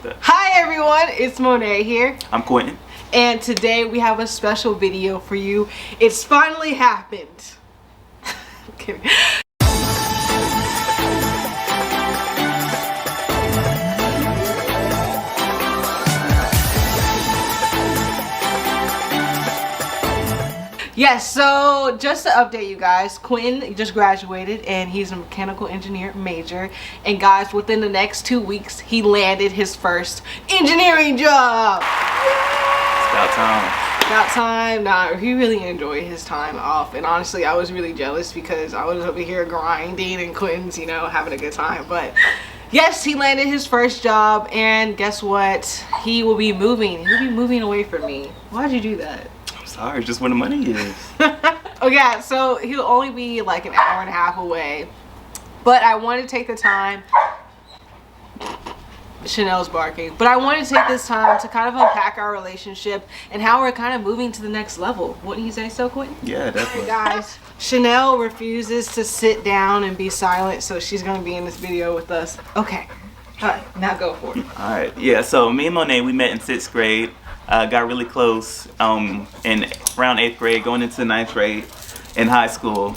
Hi everyone, it's Monet here. I'm Quentin. And today we have a special video for you. It's finally happened. I'm kidding. Yes, so just to update you guys, Quentin just graduated and he's a mechanical engineer major. And guys, within the next 2 weeks, he landed his first engineering job. It's about time. About time. Nah, he really enjoyed his time off. And honestly, I was really jealous because I was over here grinding and Quentin's, you know, having a good time. But yes, he landed his first job and guess what? He will be moving. He'll be moving away from me. Why'd you do that? Sorry, just where the money is. Okay, so he'll only be like an hour and a half away. But I want to take the time. Chanel's barking. But I want to take this time to kind of unpack our relationship and how we're kind of moving to the next level. Wouldn't you say so, Quentin? Yeah, definitely. Guys, Chanel refuses to sit down and be silent, so she's going to be in this video with us. Okay. All right, now go for it. All right, yeah, so me and Monet, we met in 6th grade. Got really close in around 8th grade, going into 9th grade in high school.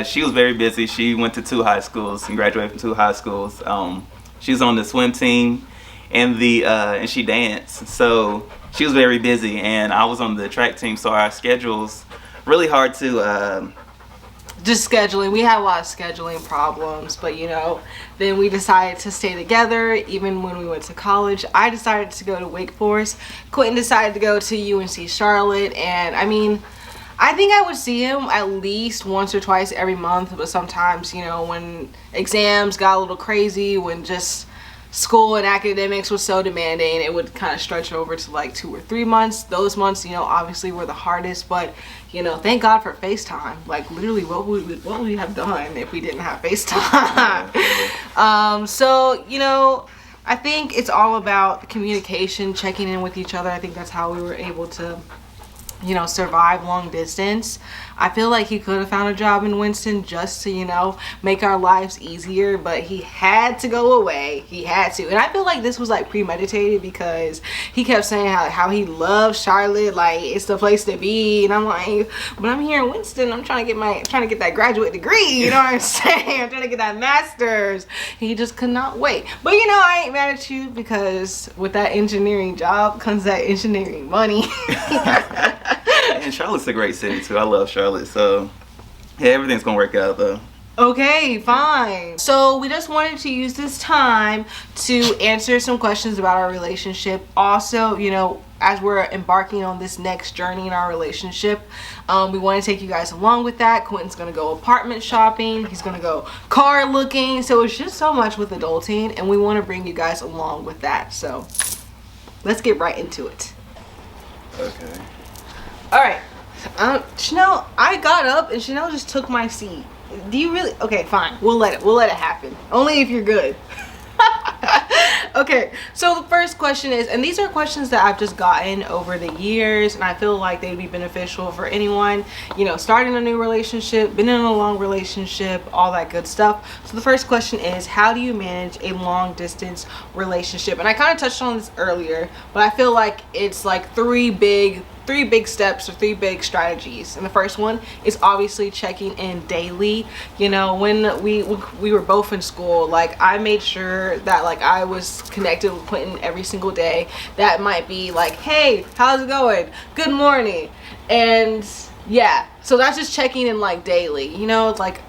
She was very busy. She went to 2 high schools and graduated from 2 high schools. She was on the swim team and and she danced. So she was very busy, and I was on the track team. So our schedules really hard to. Just scheduling. We had a lot of scheduling problems, but you know, then we decided to stay together even when we went to college. I decided to go to Wake Forest. Quentin decided to go to UNC Charlotte, and I mean, I think I would see him at least once or twice every month, but sometimes, you know, when exams got a little crazy, when just school and academics was so demanding, it would kind of stretch over to like 2 or 3 months. Those months, you know, obviously were the hardest, but you know, thank God for FaceTime. Like literally, what would we have done if we didn't have FaceTime? So you know, I think it's all about communication, checking in with each other. I think that's how we were able to, you know, survive long distance. I feel like he could have found a job in Winston just to, you know, make our lives easier, but he had to go away. He had to. And I feel like this was like premeditated because he kept saying how he loves Charlotte, like it's the place to be. And I'm like, but I'm here in Winston. I'm trying to get that graduate degree, you know what I'm saying? I'm trying to get that master's. He just could not wait. But you know, I ain't mad at you because with that engineering job comes that engineering money. And Charlotte's a great city too. I love Charlotte, so yeah, everything's gonna work out though. Okay, fine. So we just wanted to use this time to answer some questions about our relationship. Also, you know, as we're embarking on this next journey in our relationship, we want to take you guys along with that. Quentin's gonna go apartment shopping. He's gonna go car looking. So it's just so much with adulting, and we want to bring you guys along with that. So let's get right into it. Okay. All right, Chanel, I got up and Chanel just took my seat. Do you really? Okay, fine. We'll let it happen. Only if you're good. Okay, so the first question is, and these are questions that I've just gotten over the years, and I feel like they'd be beneficial for anyone, you know, starting a new relationship, been in a long relationship, all that good stuff. So the first question is, how do you manage a long distance relationship? And I kind of touched on this earlier, but I feel like it's like three big steps or 3 big strategies. And the first one is obviously checking in daily. You know, when we were both in school, like I made sure that like I was connected with Quentin every single day. That might be like, hey, how's it going? Good morning. And yeah, so that's just checking in like daily. You know, it's like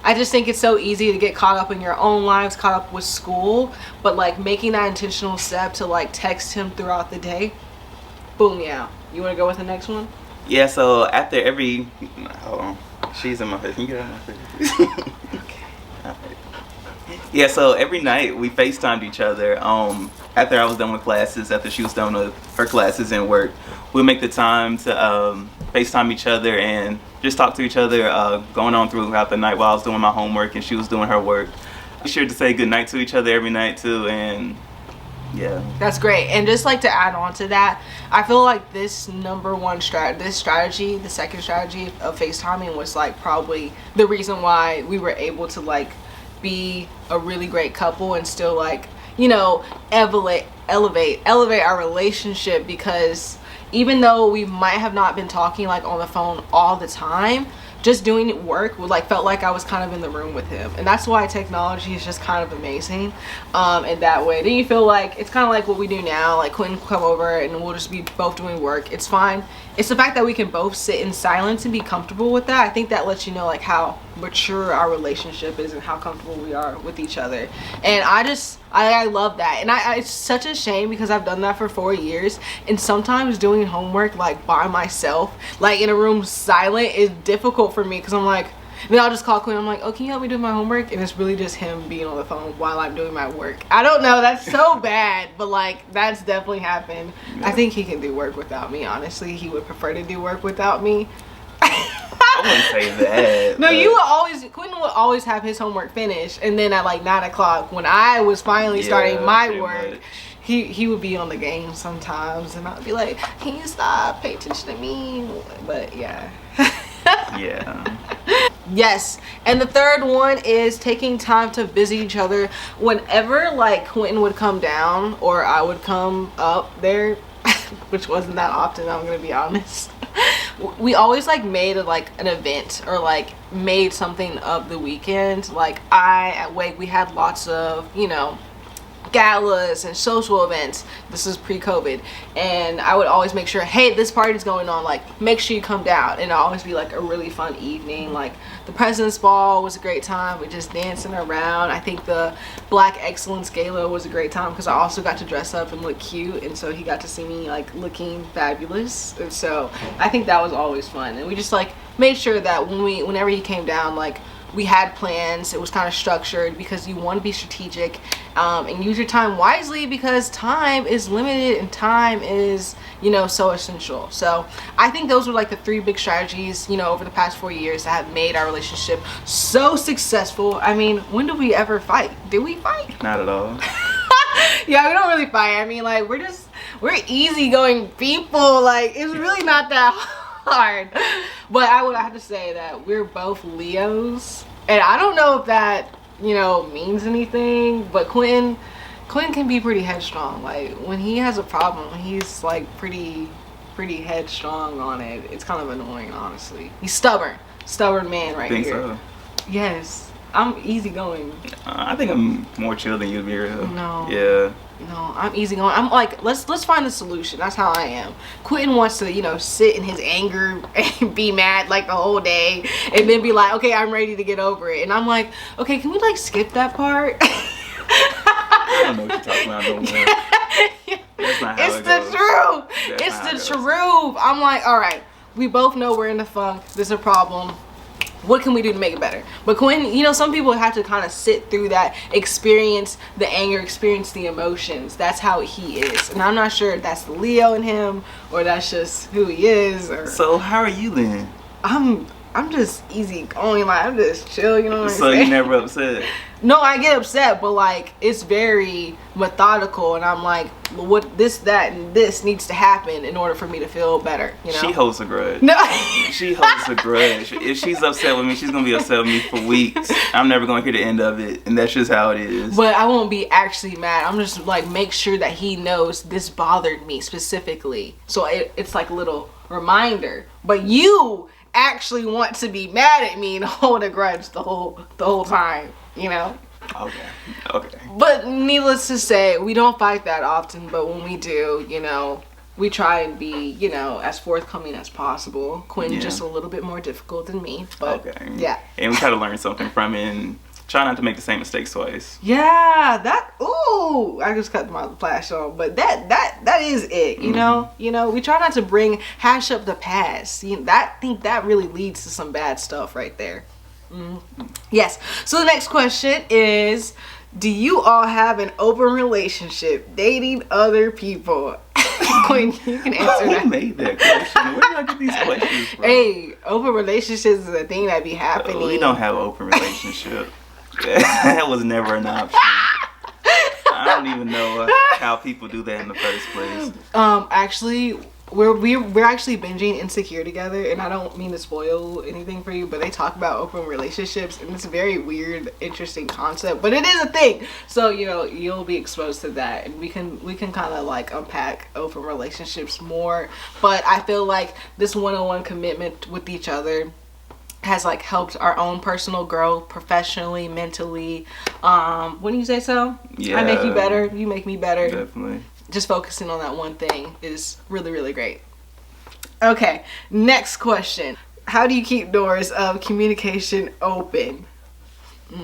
I just think it's so easy to get caught up in your own lives, caught up with school, but like making that intentional step to like text him throughout the day. Boom, yeah. You want to go with the next one? Yeah, so after every, hold on, she's in my face. Can you get out of my face? Okay. All right. Yeah, so every night we FaceTimed each other. After I was done with classes, after she was done with her classes and work, we'll make the time to FaceTime each other and just talk to each other going on throughout the night while I was doing my homework and she was doing her work. Be sure to say goodnight to each other every night too, and yeah, that's great. And just like to add on to that, I feel like this strategy, the second strategy of FaceTiming was like probably the reason why we were able to like be a really great couple and still like you know, elevate our relationship, because even though we might have not been talking like on the phone all the time, just doing work would like felt like I was kind of in the room with him. And that's why technology is just kind of amazing in that way. Then you feel like it's kind of like what we do now, like Quentin will come over and we'll just be both doing work. It's fine. It's the fact that we can both sit in silence and be comfortable with that. I think that lets you know like how mature our relationship is and how comfortable we are with each other. And I love that. And it's such a shame because I've done that for 4 years, and sometimes doing homework like by myself, like in a room silent, is difficult for me, because I'm like, then I'll just call Quinn. I'm like, oh, can you help me do my homework? And it's really just him being on the phone while I'm doing my work. I don't know, that's so bad, but like that's definitely happened. Yeah. I think he can do work without me. Honestly, he would prefer to do work without me. I wouldn't say that. No, Quentin would always have his homework finished, and then at like 9 o'clock when I was finally starting my work, he would be on the game sometimes, and I'd be like, can you stop, pay attention to me? But yeah. Yeah. Yes, and the third one is taking time to visit each other. Whenever like Quentin would come down or I would come up there, which wasn't that often, I'm gonna be honest, we always like made an event or like made something of the weekend. Like at Wake, we had lots of, you know, galas and social events. This is pre-COVID, and I would always make sure, hey, this party's going on, like make sure you come down. And it'll always be like a really fun evening. Like the President's Ball was a great time. We're just dancing around. I think the Black Excellence Gala was a great time because I also got to dress up and look cute, and so he got to see me like looking fabulous. And so I think that was always fun. And we just like made sure that whenever he came down, like we had plans. It was kind of structured because you want to be strategic and use your time wisely, because time is limited and time is, you know, so essential. So I think those were like the 3 big strategies, you know, over the past 4 years that have made our relationship so successful. I mean, when did we ever fight? Did we fight? Not at all. Yeah, we don't really fight. I mean, like we're easygoing people. Like it's really not that hard. But I would have to say that we're both Leos, and I don't know if that, you know, means anything, but Quentin can be pretty headstrong. Like when he has a problem, he's like pretty headstrong on it. It's kind of annoying, honestly. He's stubborn man right here. Think so? Yes. I'm easygoing. I think I'm more chill than you, Vera. No. Yeah. No, I'm easygoing. I'm like, let's find the solution. That's how I am. Quentin wants to, you know, sit in his anger and be mad like the whole day, and then be like, okay, I'm ready to get over it. And I'm like, okay, can we like skip that part? I don't know what you're talking about. I don't know. That's not how it's the truth. That's it's the truth. I'm like, all right, we both know we're in the funk. There's a problem. What can we do to make it better? But Quentin, you know, some people have to kind of sit through that, experience the anger, experience the emotions. That's how he is. And I'm not sure if that's the Leo in him or that's just who he is. Or so how are you then? I'm just easy going, like I'm just chill, you know what I'm saying? So you never upset? No, I get upset, but like it's very methodical, and I'm like, well, what this, that, and this needs to happen in order for me to feel better, you know? She holds a grudge. No. She holds a grudge. If she's upset with me, she's gonna be upset with me for weeks. I'm never gonna hear the end of it, and that's just how it is. But I won't be actually mad. I'm just like, make sure that he knows this bothered me specifically, so it's like a little reminder. But you actually want to be mad at me and hold a grudge the whole time, you know? Okay. But needless to say, we don't fight that often, but when we do, you know, we try and be, you know, as forthcoming as possible. Quinn's just a little bit more difficult than me, but yeah. And we try to learn something from it and try not to make the same mistakes twice. Yeah, I just cut my flash on, but that is it, you know? You know, we try not to hash up the past. You know, I think that really leads to some bad stuff right there. Yes. So the next question is, do you all have an open relationship dating other people? Quinn, you can answer that. Who made that question? Where did I get these questions from? Hey, open relationships is a thing that be happening. We don't have an open relationship. That was never an option. I don't even know how people do that in the first place. Actually, we're actually binging Insecure together, and I don't mean to spoil anything for you, but they talk about open relationships, and it's a very weird, interesting concept, but it is a thing. So you'll be exposed to that, and we can kind of like unpack open relationships more. But I feel like this one-on-one commitment with each other has like helped our own personal growth professionally, mentally. Wouldn't you say so? Yeah. I make you better, you make me better. Definitely. Just focusing on that one thing is really, really great. Okay, next question. How do you keep doors of communication open?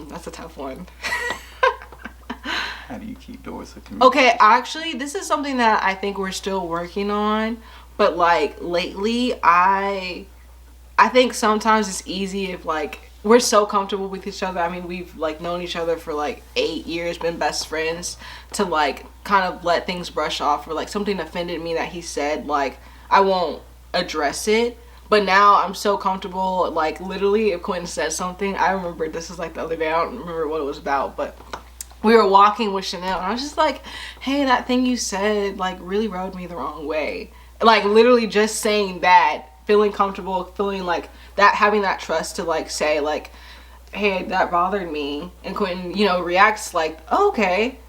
That's a tough one. How do you keep doors of communication? Okay, actually, this is something that I think we're still working on. But like lately, I think sometimes it's easy if like we're so comfortable with each other. I mean, we've like known each other for like 8 years, been best friends, to like kind of let things brush off, or like something offended me that he said, like I won't address it. But now I'm so comfortable, like literally if Quentin says something, I remember this is like the other day, I don't remember what it was about, but we were walking with Chanel and I was just like, hey, that thing you said like really rubbed me the wrong way. Like literally just saying that, feeling comfortable, feeling like that, having that trust to like say like, hey, that bothered me. And Quentin, reacts like, oh, okay.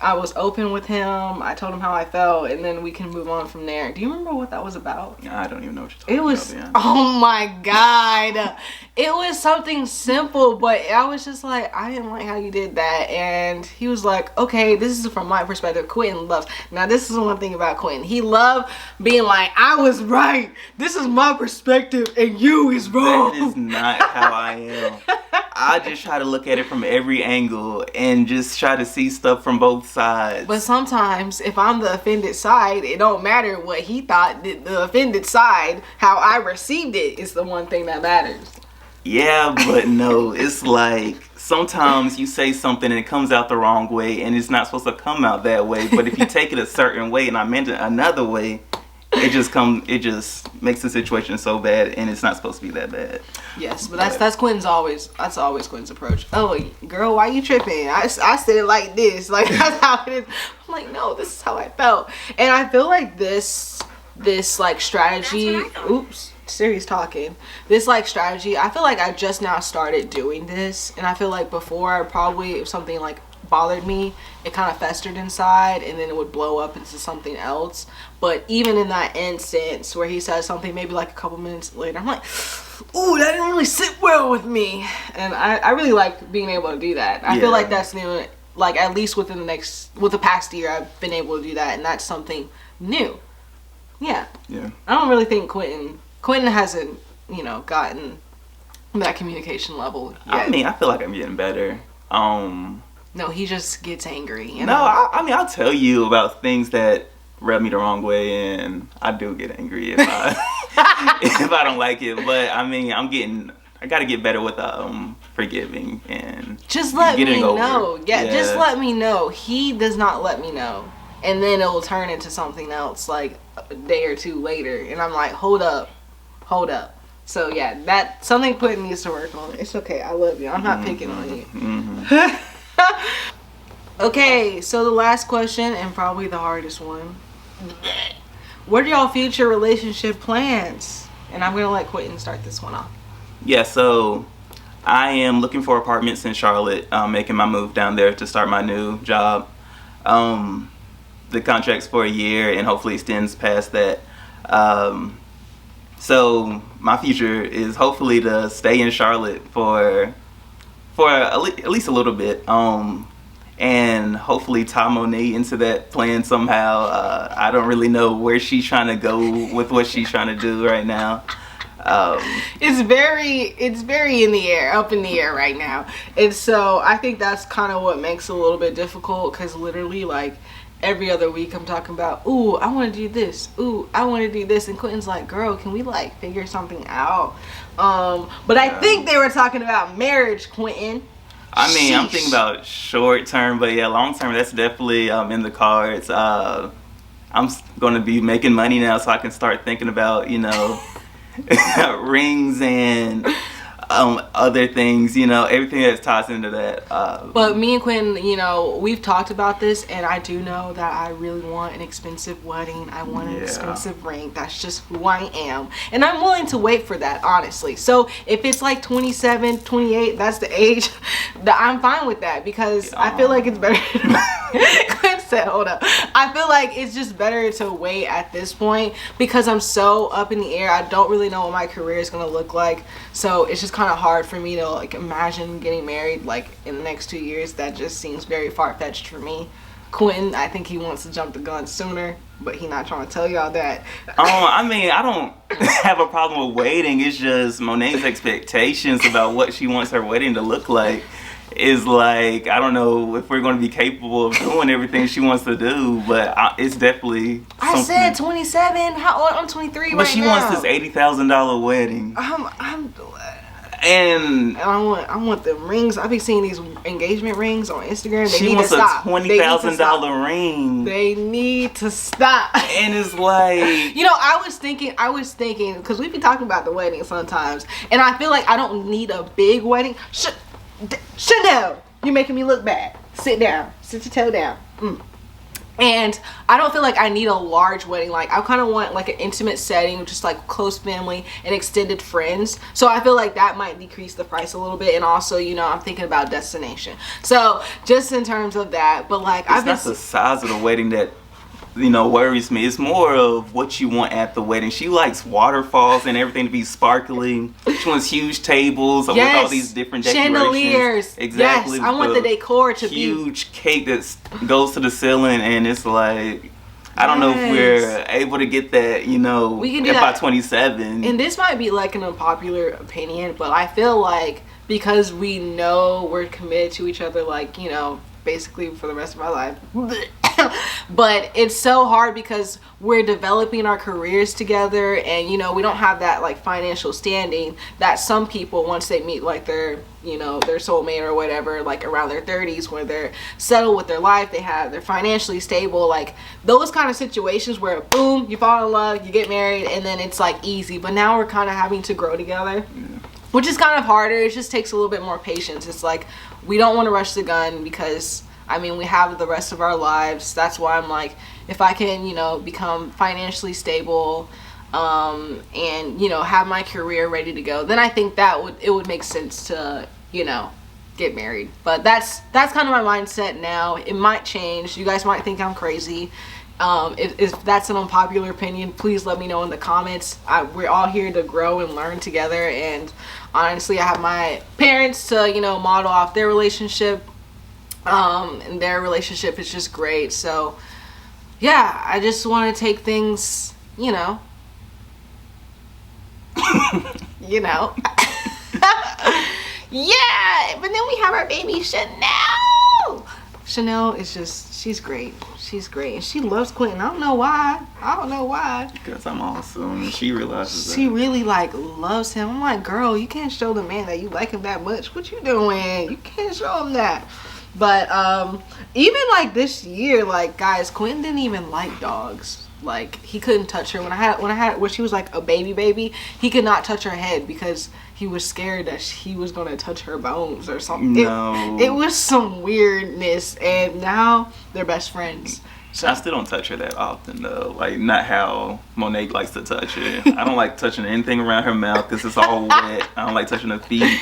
I was open with him. I told him how I felt, and then we can move on from there. Do you remember what that was about? I don't even know what you're talking about. It was, about, oh my God. It was something simple, but I was just like, I didn't like how you did that. And he was like, okay, this is from my perspective. Quentin loves. Now, this is one thing about Quentin. He loved being like, I was right. This is my perspective, and you is wrong. That is not how I am. I just try to look at it from every angle and just try to see stuff from both sides. But sometimes if I'm the offended side, it don't matter what he thought. The offended side, how I received it, is the one thing that matters. Yeah, but no, it's like sometimes you say something and it comes out the wrong way, and it's not supposed to come out that way. But if you take it a certain way and I meant it another way, it just makes the situation so bad, and it's not supposed to be that bad. Yes, but that's Quentin's always Quentin's approach. Oh, girl, why you tripping? I said it like this, like that's how it is. I'm like, no, this is how I felt, and I feel like this like strategy. Oops, Siri's talking. This like strategy. I feel like I just now started doing this, and I feel like before probably if something like bothered me, it kind of festered inside and then it would blow up into something else. But even in that instance where he says something maybe like a couple minutes later, I'm like, ooh, that didn't really sit well with me. And I really like being able to do that. I feel like that's new, like at least with the past year I've been able to do that, and that's something new. Yeah I don't really think Quentin hasn't gotten that communication level yet. I mean, I feel like I'm getting better. No, he just gets angry. No, I mean, I'll tell you about things that rub me the wrong way, and I do get angry if I if I don't like it. But I mean, I gotta get better with forgiving and just let me know. Over. Yeah, just let me know. He does not let me know, and then it will turn into something else like a day or two later, and I'm like, hold up. So yeah, that's something Quentin needs to work on. It's okay. I love you. I'm not picking on you. Mm-hmm. Okay, so the last question, and probably the hardest one. What are y'all future relationship plans? And I'm gonna let Quentin start this one off. Yeah, so I am looking for apartments in Charlotte, making my move down there to start my new job. The contract's for a year and hopefully extends past that. So my future is hopefully to stay in Charlotte for at least a little bit. And hopefully tie Monet into that plan somehow. I don't really know where she's trying to go with what she's trying to do right now. It's very in the air, up in the air right now. And so I think that's kind of what makes it a little bit difficult, because literally like every other week I'm talking about, ooh, I want to do this. Ooh, I want to do this. And Quentin's like, girl, can we like figure something out? But I think they were talking about marriage, Quentin. I mean, I'm thinking about short term, but yeah, long term, that's definitely in the cards. I'm going to be making money now, so I can start thinking about, rings and other things, you know, everything that ties into that. But me and Quinn, you know, we've talked about this, and I do know that I really want an expensive wedding. I want an expensive ring. That's just who I am, and I'm willing to wait for that, honestly. So if it's like 27, 28, that's the age that I'm fine with that, because I feel like it's better. Quinn said, hold up. I feel like it's just better to wait at this point, because I'm so up in the air. I don't really know what my career is going to look like, so it's just kind of hard for me to like imagine getting married like in the next 2 years. That just seems very far-fetched for me. Quentin, I think he wants to jump the gun sooner, but he's not trying to tell y'all that. I mean, I don't have a problem with waiting. It's just Monet's expectations about what she wants her wedding to look like is like, I don't know if we're going to be capable of doing everything she wants to do, but it's definitely I said 27. How old? I'm 23 right now. But she wants this $80,000 wedding. And I want the rings. I've been seeing these engagement rings on Instagram. They she wants a $20,000 ring. They need to stop. And it's like, you know, I was thinking, because we be talking about the wedding sometimes, and I feel like I don't need a big wedding. Chanel, you're making me look bad. Sit down. Sit your toe down. And I don't feel like I need a large wedding. Like, I kind of want like an intimate setting with just like close family and extended friends. So I feel like that might decrease the price a little bit. And also, you know, I'm thinking about destination. So just in terms of that, but like, it's not the size of the wedding that, you know, worries me. It's more of what you want at the wedding. She likes waterfalls and everything to be sparkling. She wants huge tables with all these different decorations. Chandeliers. Exactly. Yes, I want the decor to be huge cake that goes to the ceiling, and it's like, I don't know if we're able to get that, you know, we can do by that. 27. And this might be like an unpopular opinion, but I feel like because we know we're committed to each other, like, you know, basically for the rest of our life. But it's so hard because we're developing our careers together, and you know, we don't have that like financial standing that some people, once they meet like their, you know, their soulmate or whatever, like around their 30s, where they're settled with their life, they're financially stable, like those kind of situations where boom, you fall in love, you get married, and then it's like easy. But now we're kind of having to grow together, which is kind of harder. It just takes a little bit more patience. It's like, we don't want to rush the gun, because I mean, we have the rest of our lives. That's why I'm like, if I can, you know, become financially stable, and, you know, have my career ready to go, then I think it would make sense to, you know, get married. But that's kind of my mindset now. It might change. You guys might think I'm crazy. If that's an unpopular opinion, please let me know in the comments. We're all here to grow and learn together, and honestly, I have my parents to, you know, model off their relationship. And their relationship is just great. So yeah, I just want to take things, you know, you know. Yeah, but then we have our baby Chanel. Chanel is just, she's great. She's great, and she loves Quentin. I don't know why. Because I'm awesome. She realizes that. She really like loves him. I'm like, girl, you can't show the man that you like him that much. What you doing? You can't show him that. But even like this year, like, guys, Quentin didn't even like dogs. Like, he couldn't touch her. When she was like a baby, he could not touch her head because he was scared that he was gonna touch her bones or something. No. It was some weirdness, and now they're best friends. So I still don't touch her that often though. Like, not how Monet likes to touch her. I don't like touching anything around her mouth because it's all wet. I don't like touching her feet.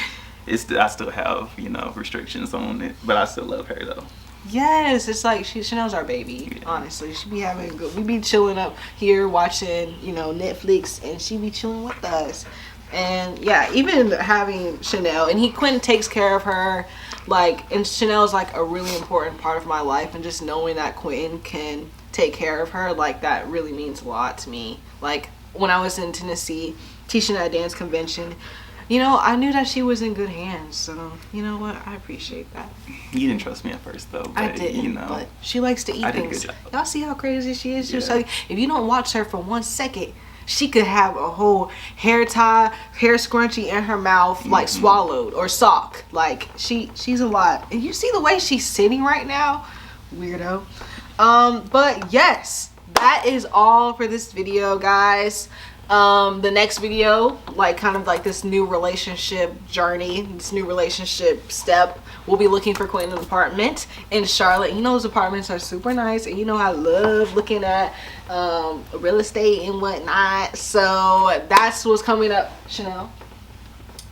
I still have, you know, restrictions on it, but I still love her though. Yes, it's like Chanel's our baby. Yeah. Honestly, she be having good. We be chilling up here watching, you know, Netflix, and she be chilling with us. And yeah, even having Chanel, and Quentin takes care of her, like, and Chanel's like a really important part of my life, and just knowing that Quentin can take care of her, like, that really means a lot to me. Like, when I was in Tennessee teaching at a dance convention, you know, I knew that she was in good hands. So, you know what? I appreciate that. You didn't trust me at first, though. But, I didn't, you know, but she likes to eat things. Y'all see how crazy she is? Yeah. Like, if you don't watch her for 1 second, she could have a whole hair tie, hair scrunchie in her mouth, like, swallowed, or sock. Like, she's a lot. And you see the way she's sitting right now? Weirdo. But yes, that is all for this video, guys. The next video, like kind of like this new relationship journey, this new relationship step, we'll be looking for Quentin an apartment in Charlotte. You know, those apartments are super nice, and you know I love looking at real estate and whatnot. So that's what's coming up, Chanel.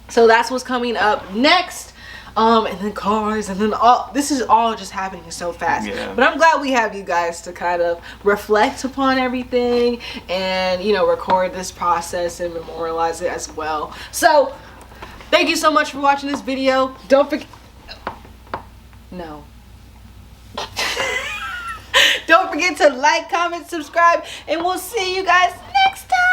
So that's what's coming up next. And then cars, and then all this is all just happening so fast. Yeah. But I'm glad we have you guys to kind of reflect upon everything and, you know, record this process and memorialize it as well. So thank you so much for watching this video. Don't forget, no. Don't forget to like, comment, subscribe, and we'll see you guys next time.